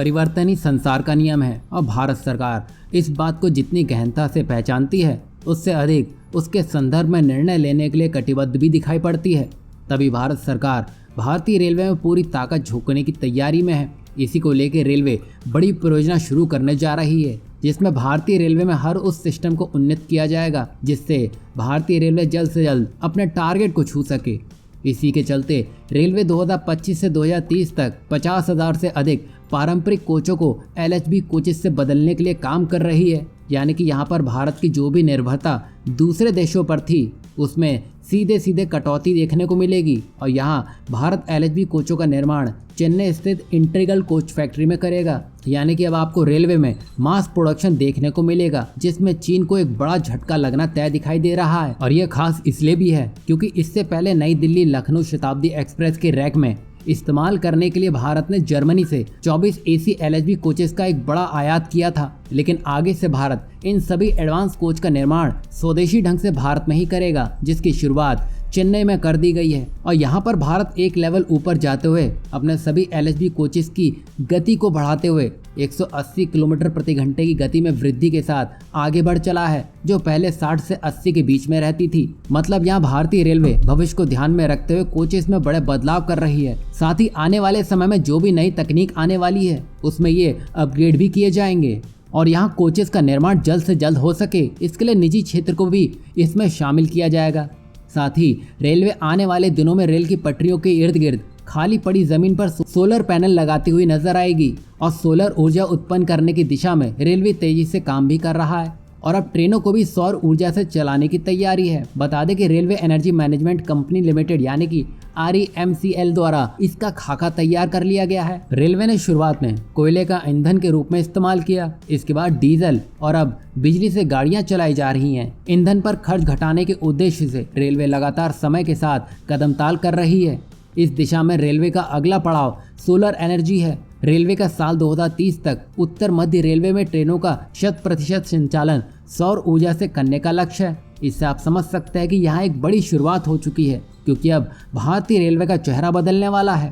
परिवर्तन ही संसार का नियम है और भारत सरकार इस बात को जितनी गहनता से पहचानती है उससे अधिक उसके संदर्भ में निर्णय लेने के लिए कटिबद्ध भी दिखाई पड़ती है। तभी भारत सरकार भारतीय रेलवे में पूरी ताकत झोंकने की तैयारी में है। इसी को लेकर रेलवे बड़ी परियोजना शुरू करने जा रही है जिसमें भारतीय रेलवे में हर उस सिस्टम को उन्नत किया जाएगा जिससे भारतीय रेलवे जल्द से जल्द अपने टारगेट को छू सके। इसी के चलते रेलवे 2025 से 2030 तक 50,000 से अधिक पारंपरिक कोचों को LHB कोचेस से बदलने के लिए काम कर रही है। यानी कि यहाँ पर भारत की जो भी निर्भरता दूसरे देशों पर थी उसमें सीधे सीधे कटौती देखने को मिलेगी और यहाँ भारत LHB कोचों का निर्माण चेन्नई स्थित इंटीग्रल कोच फैक्ट्री में करेगा। यानी कि अब आपको रेलवे में मास प्रोडक्शन देखने को मिलेगा जिसमें चीन को एक बड़ा झटका लगना तय दिखाई दे रहा है। और यह खास इसलिए भी है क्योंकि इससे पहले नई दिल्ली लखनऊ शताब्दी एक्सप्रेस के रैक में इस्तेमाल करने के लिए भारत ने जर्मनी से 24 AC LHB कोचेस का एक बड़ा आयात किया था, लेकिन आगे से भारत इन सभी एडवांस कोच का निर्माण स्वदेशी ढंग से भारत में ही करेगा जिसकी शुरुआत चेन्नई में कर दी गई है। और यहाँ पर भारत एक लेवल ऊपर जाते हुए अपने सभी LHB कोचेस की गति को बढ़ाते हुए 180 किलोमीटर प्रति घंटे की गति में वृद्धि के साथ आगे बढ़ चला है जो पहले 60 से 80 के बीच में रहती थी। मतलब यहाँ भारतीय रेलवे भविष्य को ध्यान में रखते हुए कोचेस में बड़े बदलाव कर रही है। साथ ही आने वाले समय में जो भी नई तकनीक आने वाली है उसमें ये अपग्रेड भी किए जाएंगे और यहाँ कोचेस का निर्माण जल्द से जल्द हो सके इसके लिए निजी क्षेत्र को भी इसमें शामिल किया जाएगा। साथ ही रेलवे आने वाले दिनों में रेल की पटरियों के इर्द गिर्द खाली पड़ी जमीन पर सोलर पैनल लगाती हुई नजर आएगी और सोलर ऊर्जा उत्पन्न करने की दिशा में रेलवे तेजी से काम भी कर रहा है और अब ट्रेनों को भी सौर ऊर्जा से चलाने की तैयारी है। बता दें कि railway energy management company limited यानी कि REMCL द्वारा इसका खाका तैयार कर लिया गया है। रेलवे ने शुरुआत में कोयले का ईंधन के रूप में इस्तेमाल किया, इसके बाद डीजल और अब बिजली से गाड़ियां चलाई जा रही हैं। ईंधन पर खर्च घटाने के उद्देश्य से रेलवे लगातार समय के साथ कदमताल कर रही है। इस दिशा में रेलवे का अगला पड़ाव सोलर एनर्जी है। रेलवे का साल 2030 तक उत्तर मध्य रेलवे में ट्रेनों का 100% संचालन सौर ऊर्जा से करने का लक्ष्य है। इससे आप समझ सकते हैं कि यहाँ एक बड़ी शुरुआत हो चुकी है क्योंकि अब भारतीय रेलवे का चेहरा बदलने वाला है।